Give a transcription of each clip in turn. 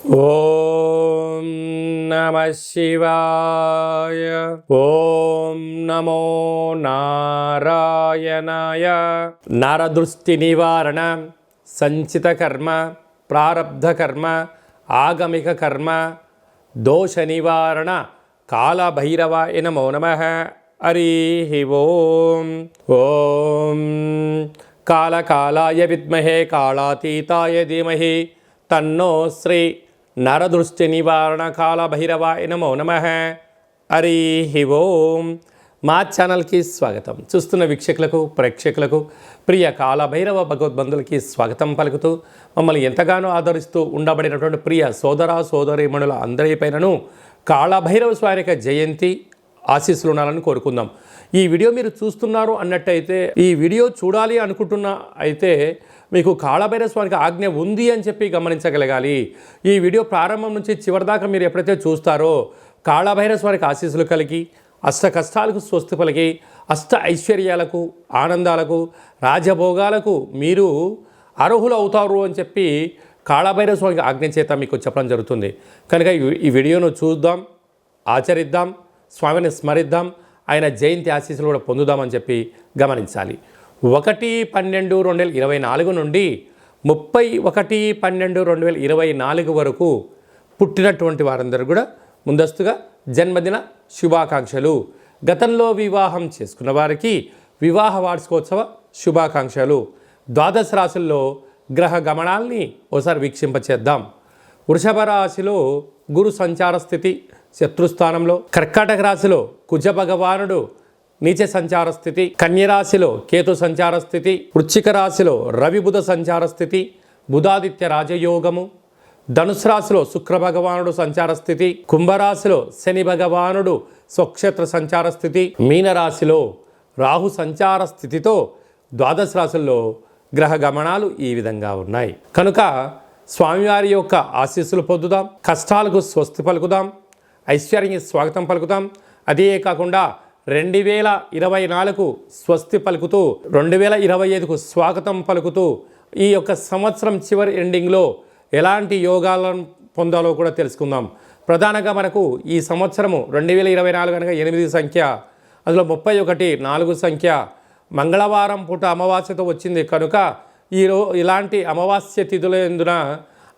ఓం నమ శివాయ. ఓం నమో నారాయణాయ. నరదృష్టి నివారణ, సంచిత కర్మ, ప్రారబ్ధ కర్మ, ఆగమిక కర్మ, దోష నివారణ కాళభైరవాయ నమో నమః. హరి ఓం. ఓం కాళకాలాయ విద్మహే కాళాతీతాయ ధీమహి తన్నో శ్రీ నరదృష్టి నివారణ కాళభైరవాయ నమో నమః. హరి ఓం. మా ఛానల్కి స్వాగతం. చూస్తున్న వీక్షకులకు, ప్రేక్షకులకు, ప్రియ కాళభైరవ భగవద్బంధులకి స్వాగతం పలుకుతూ మమ్మల్ని ఎంతగానో ఆదరిస్తూ ఉండబడినటువంటి ప్రియ సోదర సోదరీమణుల అందరిపైనను కాళభైరవ స్వామి జయంతి ఆశీస్సులు ఉండాలని కోరుకుందాం. ఈ వీడియో మీరు చూస్తున్నారు అన్నట్టయితే, ఈ వీడియో చూడాలి అనుకుంటున్న అయితే మీకు కాళభైరవ స్వామికి ఆజ్ఞ ఉంది అని చెప్పి గమనించగలగాలి. ఈ వీడియో ప్రారంభం నుంచి చివరిదాకా మీరు ఎప్పుడైతే చూస్తారో కాళభైరవ స్వామికి ఆశీస్సులు కలిగి అష్ట కష్టాలకు స్వస్తి పలికి అష్ట ఐశ్వర్యాలకు, ఆనందాలకు, రాజభోగాలకు మీరు అర్హులు అవుతారు అని చెప్పి కాళభైరవ స్వామికి ఆజ్ఞ చేత మీకు చెప్పడం జరుగుతుంది. కనుక ఈ వీడియోను చూద్దాం, ఆచరిద్దాం, స్వామిని స్మరిద్దాం, ఆయన జయంతి ఆశీస్సులు కూడా పొందుదామని చెప్పి గమనించాలి. 1/12/2024 నుండి 31/12/2024 వరకు పుట్టినటువంటి వారందరూ కూడా ముందస్తుగా జన్మదిన శుభాకాంక్షలు. గతంలో వివాహం చేసుకున్న వారికి వివాహ వార్షికోత్సవ శుభాకాంక్షలు. ద్వాదశ రాశుల్లో గ్రహ గమనాల్ని ఒకసారి వీక్షింపచేద్దాం. వృషభ రాశిలో గురు సంచార స్థితి శత్రుస్థానంలో, కర్కాటక రాశిలో కుజ భగవానుడు నీచ సంచార స్థితి, కన్యరాశిలో కేతు సంచార స్థితి, వృశ్చిక రాశిలో రవి బుధ సంచార స్థితి, బుధాదిత్య రాజయోగము, ధనుసు రాశిలో శుక్ర భగవానుడు సంచార స్థితి, కుంభరాశిలో శని భగవానుడు స్వక్షేత్ర సంచార స్థితి, మీనరాశిలో రాహు సంచార స్థితితో ద్వాదశ రాశుల్లో గ్రహ గమనాలు ఈ విధంగా ఉన్నాయి. కనుక స్వామివారి యొక్క ఆశీస్సులు పొందుదాం, కష్టాలకు స్వస్తి పలుకుదాం, ఐశ్వర్యానికి స్వాగతం పలుకుతాం. అదే కాకుండా 2024 స్వస్తి పలుకుతూ 2025కు స్వాగతం పలుకుతూ ఈ యొక్క సంవత్సరం చివరి ఎండింగ్లో ఎలాంటి యోగాలను పొందాలో కూడా తెలుసుకుందాం. ప్రధానంగా మనకు ఈ సంవత్సరము 2024 కనుక 8 సంఖ్య, అందులో 31 సంఖ్య మంగళవారం పూట అమావాస్యతో వచ్చింది. కనుక ఇలాంటి అమావాస్య తిథుల ఎందున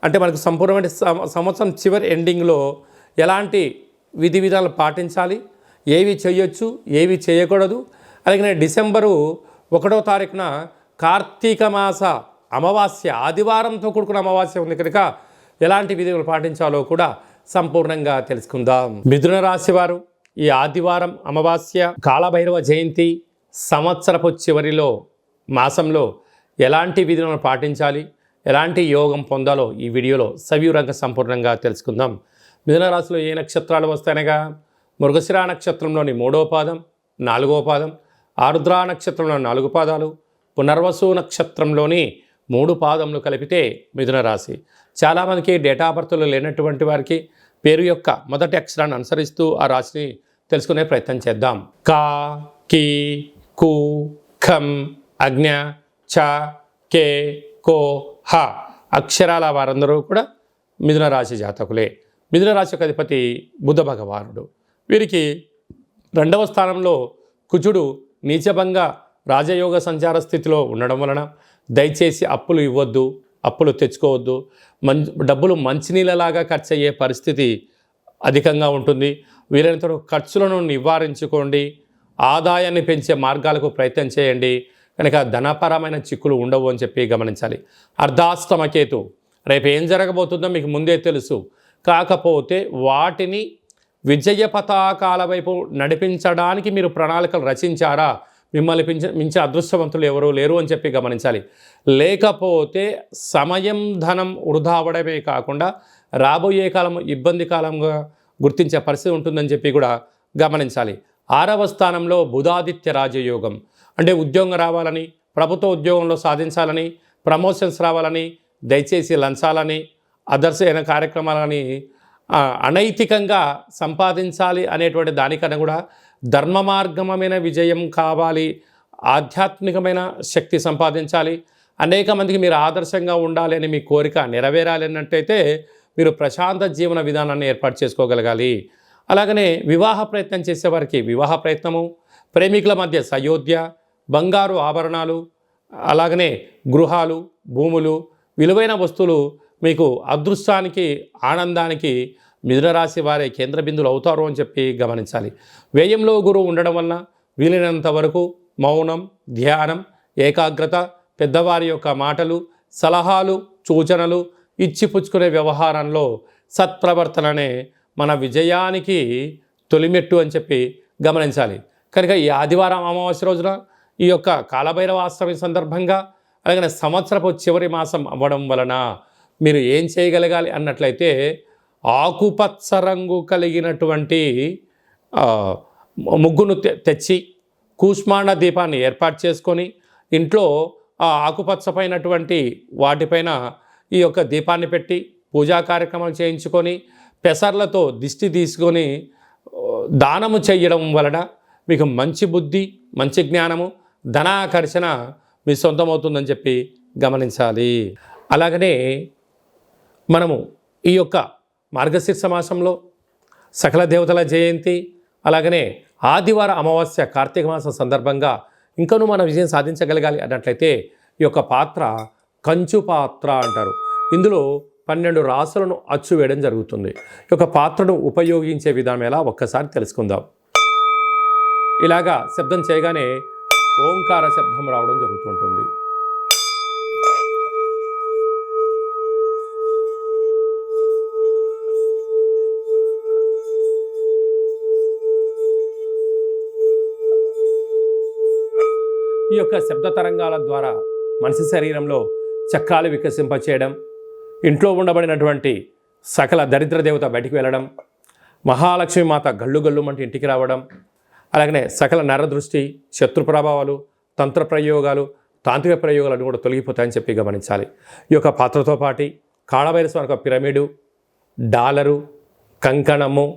అంటే మనకు సంపూర్ణమైన సంవత్సరం చివరి ఎండింగ్లో ఎలాంటి విధి విధానాలు పాటించాలి, ఏవి చేయొచ్చు, ఏవి చేయకూడదు. అలాగే డిసెంబరు 1వ తారీఖున కార్తీక మాస అమావాస్య, ఆదివారంతో కూడుకున్న అమావాస్య ఉంది కనుక ఎలాంటి విధులు పాటించాలో కూడా సంపూర్ణంగా తెలుసుకుందాం. మిథున రాశి వారు ఈ ఆదివారం అమావాస్య కాళభైరవ జయంతి సంవత్సరపు చివరిలో మాసంలో ఎలాంటి విధులను పాటించాలి, ఎలాంటి యోగం పొందాలో ఈ వీడియోలో సవివరంగా సంపూర్ణంగా తెలుసుకుందాం. మిథున రాశిలో ఏ నక్షత్రాలు వస్తాయనగా మృగశిర నక్షత్రంలోని 3వ పాదం, 4వ పాదం, ఆరుద్ర నక్షత్రంలో 4 పాదాలు, పునర్వసు నక్షత్రంలోని 3 పాదములు కలిపితే మిథున రాశి. చాలామందికి డేటా ఆఫ్ బర్త్లు లేనటువంటి వారికి పేరు యొక్క మొదటి అక్షరాన్ని అనుసరిస్తూ ఆ రాశిని తెలుసుకునే ప్రయత్నం చేద్దాం. కా, కి, కు, ఖం, అజ్ఞ, చ, కే, కో, హ అక్షరాల వారందరూ కూడా మిథున రాశి జాతకులే. మిథున రాశి యొక్క అధిపతి బుధ భగవానుడు. వీరికి 2వ స్థానంలో కుజుడు నీచభంగ రాజయోగ సంచార స్థితిలో ఉండడం వలన దయచేసి అప్పులు ఇవ్వద్దు, అప్పులు తెచ్చుకోవద్దు. డబ్బులు మంచినీళ్ళలాగా ఖర్చు అయ్యే పరిస్థితి అధికంగా ఉంటుంది. వీలైనంత ఖర్చులను నివారించుకోండి, ఆదాయాన్ని పెంచే మార్గాలకు ప్రయత్నం చేయండి. కనుక ధనపరమైన చిక్కులు ఉండవు అని చెప్పి గమనించాలి. అర్ధాష్టమకేతు రేపు ఏం జరగబోతుందో మీకు ముందే తెలుసు. కాకపోతే వాటిని విజయ పతాకాల వైపు నడిపించడానికి మీరు ప్రణాళికలు రచించారా? మిమ్మల్ని మించే అదృష్టవంతులు ఎవరూ లేరు అని చెప్పి గమనించాలి. లేకపోతే సమయం, ధనం వృధా అవ్వడమే కాకుండా రాబోయే కాలం ఇబ్బంది కాలంగా గుర్తించే పరిస్థితి ఉంటుందని చెప్పి కూడా గమనించాలి. 6వ స్థానంలో బుధాదిత్య రాజయోగం అంటే ఉద్యోగం రావాలని, ప్రభుత్వ ఉద్యోగంలో సాధించాలని, ప్రమోషన్స్ రావాలని, దయచేసి లంచాలని, అదర్స్ అయిన కార్యక్రమాలని అనైతికంగా సంపాదించాలి అనేటువంటి దానికన్నా కూడా ధర్మ మార్గమైన విజయం కావాలి, ఆధ్యాత్మికమైన శక్తి సంపాదించాలి, అనేక మందికి మీరు ఆదర్శంగా ఉండాలి అని మీ కోరిక నెరవేరాలి అన్నట్టయితే మీరు ప్రశాంత జీవన విధానాన్ని ఏర్పాటు చేసుకోగలగాలి. అలాగనే వివాహ ప్రయత్నం చేసేవారికి వివాహ ప్రయత్నము, ప్రేమికుల మధ్య సయోధ్య, బంగారు ఆభరణాలు, అలాగనే గృహాలు, భూములు, విలువైన వస్తువులు మీకు అదృష్టానికి, ఆనందానికి మిథున రాశి వారే కేంద్ర బిందువులు అవుతారు అని చెప్పి గమనించాలి. వ్యయంలో గురువు ఉండడం వల్ల వీలైనంత వరకు మౌనం, ధ్యానం, ఏకాగ్రత, పెద్దవారి యొక్క మాటలు, సలహాలు, సూచనలు ఇచ్చిపుచ్చుకునే వ్యవహారంలో సత్ప్రవర్తననే మన విజయానికి తొలిమెట్టు అని చెప్పి గమనించాలి. కనుక ఈ ఆదివారం అమావాస్య రోజున ఈ యొక్క కాలభైరవ అష్టమి సందర్భంగా, అలాగే సంవత్సరపు చివరి మాసం అవ్వడం వలన మీరు ఏం చేయగలగాలి అన్నట్లయితే, ఆకుపచ్చ రంగు కలిగినటువంటి ముగ్గును తెచ్చి కూష్మాండ దీపాన్ని ఏర్పాటు చేసుకొని ఇంట్లో ఆ ఆకుపచ్చపైనటువంటి వాటిపైన ఈ యొక్క దీపాన్ని పెట్టి పూజా కార్యక్రమాలు చేయించుకొని పెసర్లతో దిష్టి తీసుకొని దానము చేయడం వలన మీకు మంచి బుద్ధి, మంచి జ్ఞానము, ధనాకర్షణ మీ సొంతమవుతుందని చెప్పి గమనించాలి. అలాగనే మనము ఈ యొక్క మార్గశీర్ష మాసంలో సకల దేవతల జయంతి, అలాగనే ఆదివార అమావాస్య కార్తీక మాసం సందర్భంగా ఇంకనూ మనం విజయం సాధించగలగాలి అన్నట్లయితే ఈ యొక్క పాత్ర కంచు పాత్ర అంటారు. ఇందులో 12 రాసులను అచ్చు వేయడం జరుగుతుంది. ఈ యొక్క పాత్రను ఉపయోగించే విధానం ఎలా ఒక్కసారి తెలుసుకుందాం. ఇలాగా శబ్దం చేయగానే ఓంకార శబ్దం రావడం జరుగుతుంటుంది. ఈ యొక్క శబ్ద తరంగాల ద్వారా మనిషి శరీరంలో చక్రాలు వికసింపచేయడం, ఇంట్లో ఉండబడినటువంటి సకల దరిద్ర దేవత బయటికి వెళ్ళడం, మహాలక్ష్మి మాత గళ్ళు గళ్ళుమంటే ఇంటికి రావడం, అలాగనే సకల నరదృష్టి, శత్రు ప్రభావాలు, తంత్ర ప్రయోగాలు, తాంత్రిక ప్రయోగాలను కూడా తొలగిపోతాయని చెప్పి గమనించాలి. ఈ యొక్క పాత్రతో పాటు కాళభైరవ యొక్క పిరమిడు, డాలరు, కంకణము,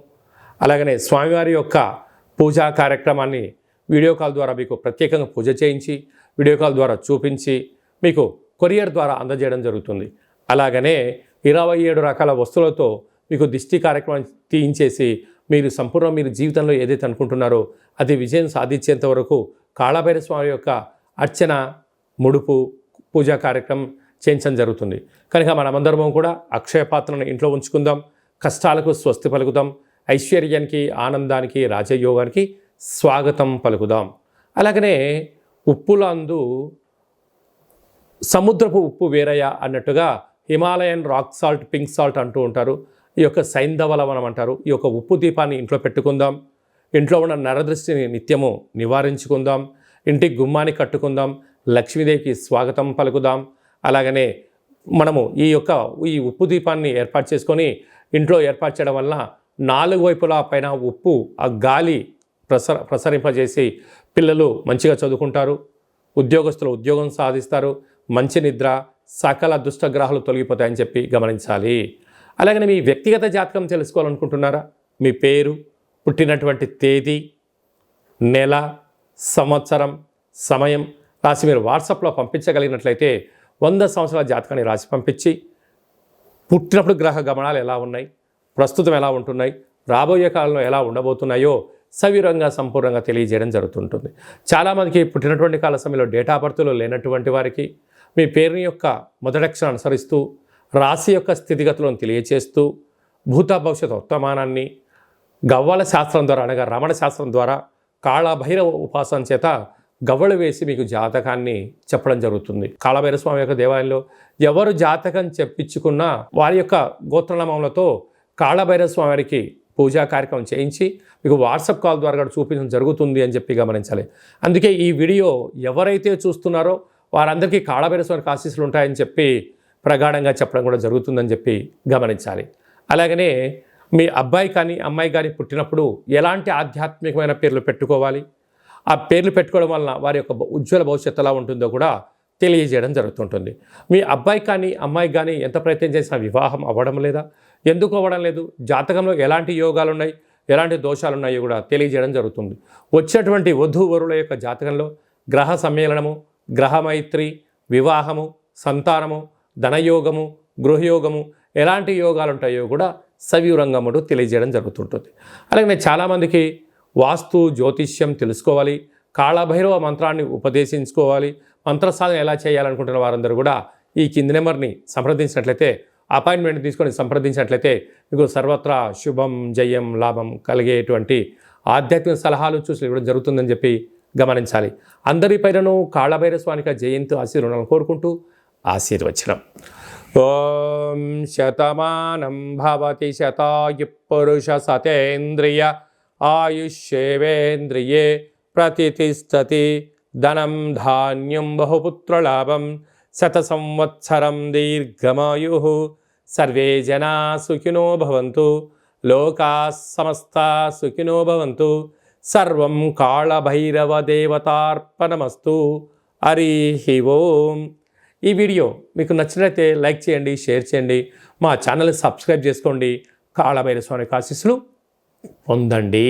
అలాగనే స్వామివారి యొక్క పూజా కార్యక్రమాన్ని వీడియో కాల్ ద్వారా మీకు ప్రత్యేకంగా పూజ చేయించి వీడియో కాల్ ద్వారా చూపించి మీకు కొరియర్ ద్వారా అందజేయడం జరుగుతుంది. అలాగనే 27 రకాల వస్తువులతో మీకు దిష్టి కార్యక్రమం తీయించేసి మీరు జీవితంలో ఏదైతే అనుకుంటున్నారో అది విజయం సాధించేంత వరకు కాళభైరవ స్వామి యొక్క అర్చన, ముడుపు, పూజా కార్యక్రమం చేయించడం జరుగుతుంది. కనుక మనమందరము కూడా అక్షయ పాత్రను ఇంట్లో ఉంచుకుందాం, కష్టాలకు స్వస్తి పలుకుదాం, ఐశ్వర్యానికి, ఆనందానికి, రాజయోగానికి స్వాగతం పలుకుదాం. అలాగనే ఉప్పులందు సముద్రపు ఉప్పు వేరయ్య అన్నట్టుగా Himalayan rock salt, pink salt అంటూ ఉంటారు. ఈ యొక్క సైంధవ లవణం అంటారు. ఈ యొక్క ఉప్పు దీపాన్ని ఇంట్లో పెట్టుకుందాం. ఇంట్లో ఉన్న నరదృష్టిని నిత్యము నివారించుకుందాం. ఇంటి గుమ్మాన్ని కట్టుకుందాం. లక్ష్మీదేవికి స్వాగతం పలుకుదాం. అలాగనే మనము ఈ ఉప్పు దీపాన్ని ఏర్పాటు చేసుకొని ఇంట్లో ఏర్పాటు చేయడం వలన 4 వైపులా పైన ఉప్పు ఆ గాలి ప్రసరింపజేసి పిల్లలు మంచిగా చదువుకుంటారు, ఉద్యోగస్తులు ఉద్యోగం సాధిస్తారు, మంచి నిద్ర, సకల దుష్టగ్రహాలు తొలగిపోతాయని చెప్పి గమనించాలి. అలాగనే మీ వ్యక్తిగత జాతకం తెలుసుకోవాలనుకుంటున్నారా? మీ పేరు, పుట్టినటువంటి తేదీ, నెల, సంవత్సరం, సమయం రాసి మీరు వాట్సాప్లో పంపించగలిగినట్లయితే 100 సంవత్సరాల జాతకాన్ని రాసి పంపించి పుట్టినప్పుడు గ్రహ గమనాలు ఎలా ఉన్నాయి, ప్రస్తుతం ఎలా ఉంటున్నాయి, రాబోయే కాలంలో ఎలా ఉండబోతున్నాయో సవివరంగా సంపూర్ణంగా తెలియజేయడం జరుగుతుంటుంది. చాలామందికి పుట్టినటువంటి కాల సమయంలో డేటా బర్త్లో లేనటువంటి వారికి మీ పేరుని యొక్క మొదటక్షరం అనుసరిస్తూ రాశి యొక్క స్థితిగతులను తెలియచేస్తూ భూత భవిష్యత్ వర్తమానాన్ని గవ్వల శాస్త్రం ద్వారా అనగా రమణ శాస్త్రం ద్వారా కాళభైరవ ఉపాసన చేత గవ్వలు వేసి మీకు జాతకాన్ని చెప్పడం జరుగుతుంది. కాళభైరవ స్వామి యొక్క దేవాలయంలో ఎవరు జాతకం చెప్పించుకున్నా వారి యొక్క గోత్రనామములతో కాళభైరవ స్వామి వారికి పూజా కార్యక్రమం చేయించి మీకు వాట్సాప్ కాల్ ద్వారా కూడా చూపించడం జరుగుతుంది అని చెప్పి గమనించాలి. అందుకే ఈ వీడియో ఎవరైతే చూస్తున్నారో వారందరికీ కాళభైరవ స్వామి ఆశీస్సులు ఉంటాయని చెప్పి ప్రగాఢంగా చెప్పడం కూడా జరుగుతుందని చెప్పి గమనించాలి. అలాగనే మీ అబ్బాయి కానీ అమ్మాయి కానీ పుట్టినప్పుడు ఎలాంటి ఆధ్యాత్మికమైన పేర్లు పెట్టుకోవాలి, ఆ పేర్లు పెట్టుకోవడం వలన వారి యొక్క ఉజ్వల భవిష్యత్తు ఎలా ఉంటుందో కూడా తెలియజేయడం జరుగుతుంటుంది. మీ అబ్బాయి కానీ అమ్మాయి కానీ ఎంత ప్రయత్నం చేసినా వివాహం అవ్వడం లేదా, ఎందుకు అవ్వడం లేదు, జాతకంలో ఎలాంటి యోగాలు ఉన్నాయి, ఎలాంటి దోషాలు ఉన్నాయో కూడా తెలియజేయడం జరుగుతుంది. వచ్చినటువంటి వధూవరుల యొక్క జాతకంలో గ్రహ సమ్మేళనము, గ్రహమైత్రి, వివాహము, సంతానము, ధనయోగము, గృహయోగము ఎలాంటి యోగాలు ఉంటాయో కూడా సవివరంగా మటు తెలియజేయడం జరుగుతుంటుంది. అలాగే చాలామందికి వాస్తు జ్యోతిష్యం తెలుసుకోవాలి, కాళభైరవ మంత్రాన్ని ఉపదేశించుకోవాలి, మంత్ర సాధన ఎలా చేయాలనుకుంటున్న వారందరూ కూడా ఈ కింది నెంబర్ని సంప్రదించినట్లయితే, అపాయింట్మెంట్ తీసుకొని సంప్రదించినట్లయితే మీకు సర్వత్రా శుభం, జయం, లాభం కలిగేటువంటి ఆధ్యాత్మిక సలహాలు సూచనలు ఇవ్వడం జరుగుతుందని చెప్పి గమనించాలి. అందరిపైనను కాళభైరవ స్వామికి జయంతు ఆశీర్వాదాలను కోరుకుంటూ ఆశీర్వచనం. ఓం శతమానం భవతి శతాయు పురుష సతేంద్రియ ఆయుష్యేవేంద్రియే ప్రతిష్టతి ధనం ధాన్యం బహుపుత్రలాభం శత సంవత్సరం దీర్ఘమాయు. సర్వే జనా సుఖినో భవంతు, లోకా సమస్తా సుఖినో భవంతు. సర్వం కాళభైరవ దేవతార్పణమస్తు. హరి ఓం. ఈ వీడియో మీకు నచ్చినట్లయితే లైక్ చేయండి, షేర్ చేయండి, మా ఛానల్ని సబ్స్క్రైబ్ చేసుకోండి. కాళభైరవ స్వామి ఆశీస్సులు పొందండి.